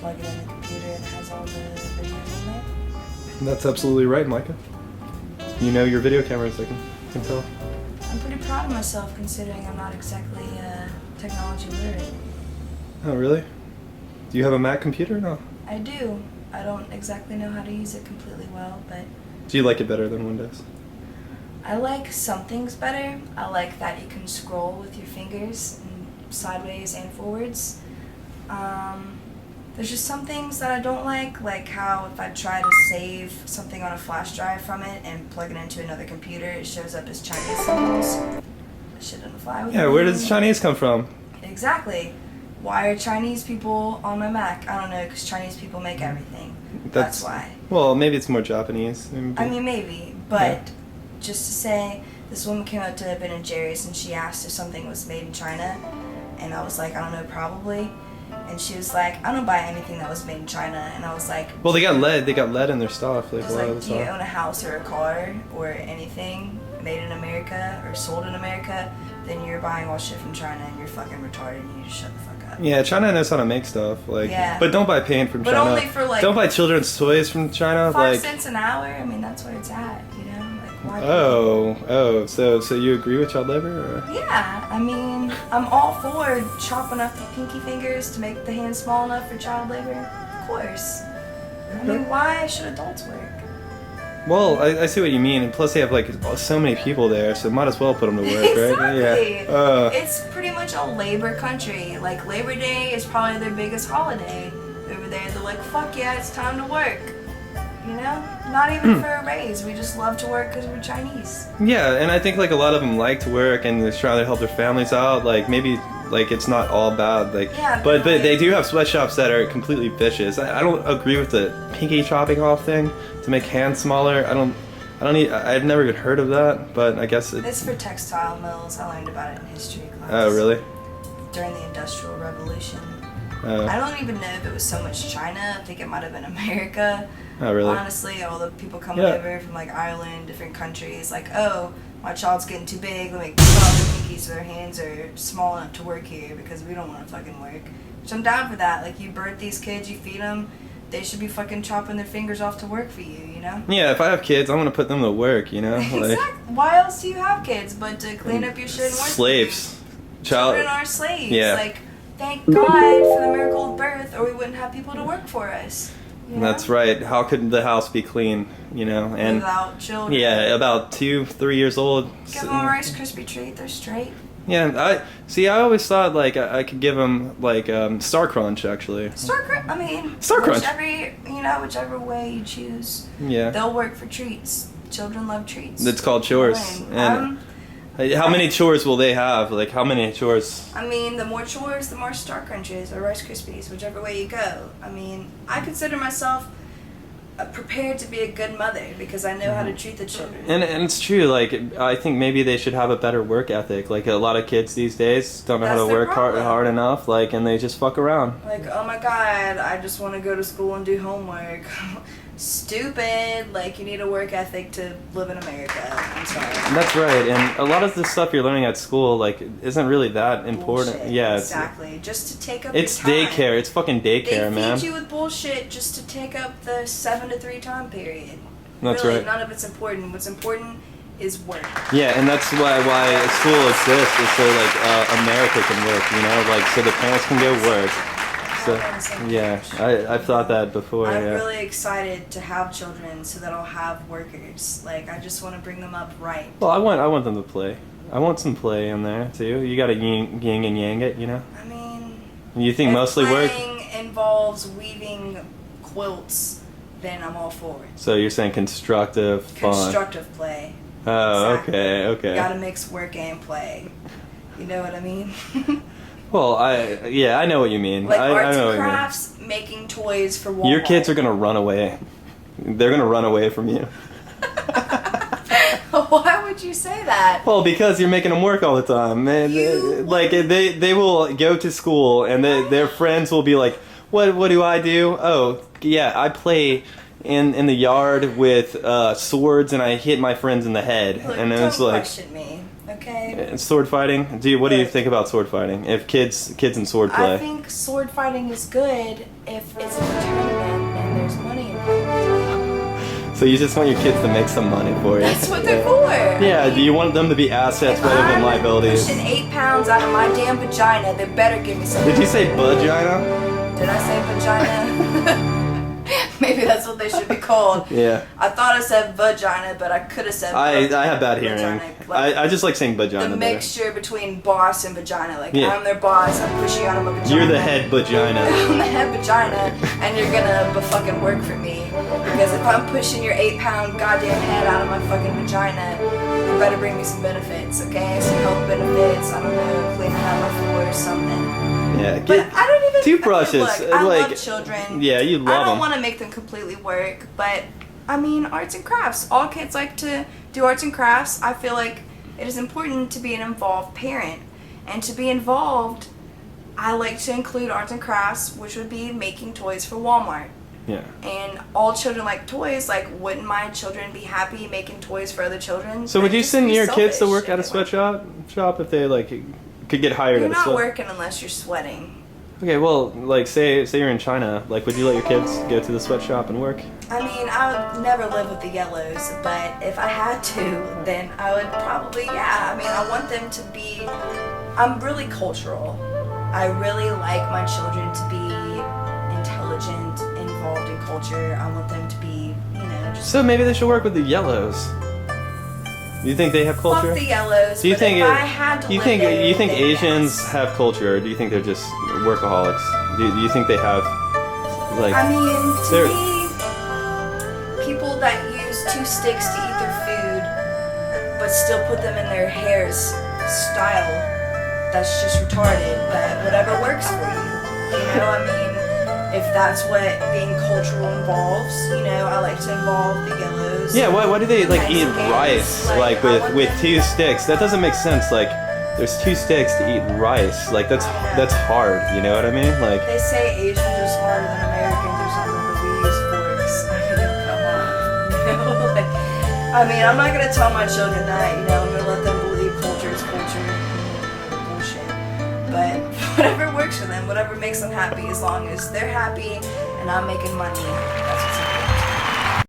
plug it in the computer and it has all the videos in there. That's absolutely right, Micah. You know your video cameras, I can tell. I'm pretty proud of myself considering I'm not exactly technology literate. Oh, really? Do you have a Mac computer? No. I do. I don't exactly know how to use it completely well, but Do you like it better than Windows? I like some things better. I like that you can scroll with your fingers sideways and forwards. There's just some things that I don't like how if I try to save something on a flash drive from it and plug it into another computer, it shows up as Chinese symbols. That shit doesn't fly with me. Yeah, where does Chinese come from? Exactly. Why are Chinese people on my Mac? I don't know, because Chinese people make everything. That's why. Well, maybe it's more Japanese. I mean, maybe, but just to say, this woman came up to Ben & Jerry's and she asked if something was made in China, and I was like, I don't know, probably. And she was like, I don't buy anything that was made in China. And I was like, well, they got lead in their stuff. Like, do you own a house or a car or anything made in America or sold in America? Then you're buying all shit from China and you're fucking retarded and you just shut the fuck up. Yeah, China knows how to make stuff. Like, yeah. But don't buy paint from China. But only for like, don't buy children's toys from China. 5 cents an hour. I mean, that's where it's at. You know, like why? So you agree with child labor? Or? Yeah, I mean, I'm all for chopping up the pinky fingers to make the hands small enough for child labor. Of course. I mean, why should adults work? Well, I see what you mean, and plus they have like so many people there, so might as well put them to work, exactly. right? Yeah. It's pretty much a labor country. Like Labor Day is probably their biggest holiday over there. They're like, fuck yeah, it's time to work. You know, not even for a raise. We just love to work because we're Chinese. Yeah, and I think like a lot of them like to work and they're trying to help their families out. Like maybe like it's not all bad. Like, yeah, but they do have sweatshops that are completely vicious. I don't agree with the pinky chopping off thing to make hands smaller. I've never even heard of that, but I guess it's for textile mills. I learned about it in history class. Oh, really? During the Industrial Revolution. Oh. I don't even know if it was so much China. I think it might have been America. Oh, really? Honestly, all the people coming over from like Ireland, different countries, like, oh, my child's getting too big. Let me cut off their pinkies so their hands are small enough to work here because we don't want to fucking work. Which I'm down for that. Like, you birth these kids, you feed them, they should be fucking chopping their fingers off to work for you, you know? Yeah, if I have kids, I'm gonna put them to work, you know? Like, exactly. Why else do you have kids but to clean up your shit and work? Slaves. Children are slaves. Yeah. Like, thank God for the miracle of birth, or we wouldn't have people to work for us. You know? That's right. How could the house be clean, you know? And without children. Yeah, about 2-3 years old. Give them a Rice Krispie treat, they're straight. Yeah, I always thought like I could give them like Star Crunch actually. Star Crunch. Whichever way you choose. Yeah. They'll work for treats. Children love treats. It's called chores. And how many chores will they have? Like how many chores? I mean, the more chores, the more Star Crunches or Rice Krispies, whichever way you go. I mean, I consider myself prepared to be a good mother because I know how to treat the children. And it's true. Like I think maybe they should have a better work ethic. Like a lot of kids these days don't know how to work hard enough. Like and they just fuck around. Like, oh my God, I just want to go to school and do homework. Stupid. Like, you need a work ethic to live in America. I'm sorry. That's right. And a lot of the stuff you're learning at school, like, isn't really that important. Bullshit. Yeah. Exactly. Just to take up it's your time. Daycare. It's fucking daycare, man. They feed you with bullshit just to take up the 7 to 3 time period. That's really, right. None of it's important. What's important is work. Yeah, and that's why school exists is so like America can work, you know, like so the parents can go work. So, yeah, I've thought that before. I'm really excited to have children so that I'll have workers. Like, I just want to bring them up right. Well, I want them to play. I want some play in there too. You got to yin and yang it, you know. I mean, you think mostly work? Playing involves weaving quilts, then I'm all for it. So you're saying constructive fun. Constructive play. Oh, exactly. okay. You gotta mix work and play. You know what I mean? Well, I know what you mean. Like I arts know and crafts, making toys for Walmart. Your kids are gonna run away. They're gonna run away from you. Why would you say that? Well, because you're making them work all the time. And they will go to school and their friends will be like, what do I do? Oh, yeah, I play in the yard with swords and I hit my friends in the head. Look, and don't it's like, question me. okay? And sword fighting? What do you think about sword fighting? If kids and sword play? I think sword fighting is good if it's a tournament and there's money involved. So you just want your kids to make some money for you? That's what they're for. Yeah, do you want them to be assets rather than liabilities? Pushing 8 pounds out of my damn vagina, they better give me some. Did you say vagina? Did I say vagina? Maybe that's what they should be called. Yeah. I thought I said vagina, but I could have said I have bad hearing. Like, I just like saying vagina. the mixture between boss and vagina. Like, Yeah. I'm their boss, I'm pushing out of my vagina. You're the head vagina. I'm the head vagina, and you're gonna fucking work for me. Because if I'm pushing your 8-pound goddamn head out of my fucking vagina, you better bring me some benefits, okay? Some health benefits, I don't know, cleaning out my floor, something. Yeah, But I don't even toothbrushes. Look, I like, love children. Yeah, you love them. I don't want to make them completely work, but I mean, arts and crafts. All kids like to do arts and crafts. I feel like it is important to be an involved parent, and to be involved, I like to include arts and crafts, which would be making toys for Walmart. Yeah. And all children like toys. Like, wouldn't my children be happy making toys for other children? So would you send your kids to work at a sweat sweatshop if they like could get hired You're at a not sweat? working unless you're sweating. Okay, well, like say you're in China, like would you let your kids go to the sweatshop and work? I mean, I would never live with the yellows, but if I had to, then I would probably, yeah. I mean, I want them to be, I'm really cultural. I really like my children to be intelligent, involved in culture. I want them to be, just... So maybe they should work with the yellows. Do you think they have culture? Fuck the yellows, Do you but think if I had to live there, you think then Asians yes. have culture, or do you think they're just workaholics? Do you think they have like? I mean, to they're- me, people that use 2 sticks to eat their food, but still put them in their hair's style, that's just retarded. But whatever works for you, I mean, if that's what being cultural involves, I like to involve the yellows. Yeah, why do they like eat Mexicans, rice like, I want with them 2 sticks? That doesn't make sense. Like, there's 2 sticks to eat rice. Like that's hard. You know what I mean? Like. They say Asians are smarter than Americans or something, but we use forks. I mean, come on. I mean, I'm not gonna tell my children that. I'm gonna let them believe culture is culture. Bullshit. But whatever works for them, whatever makes them happy, as long as they're happy and I'm making money, that's what's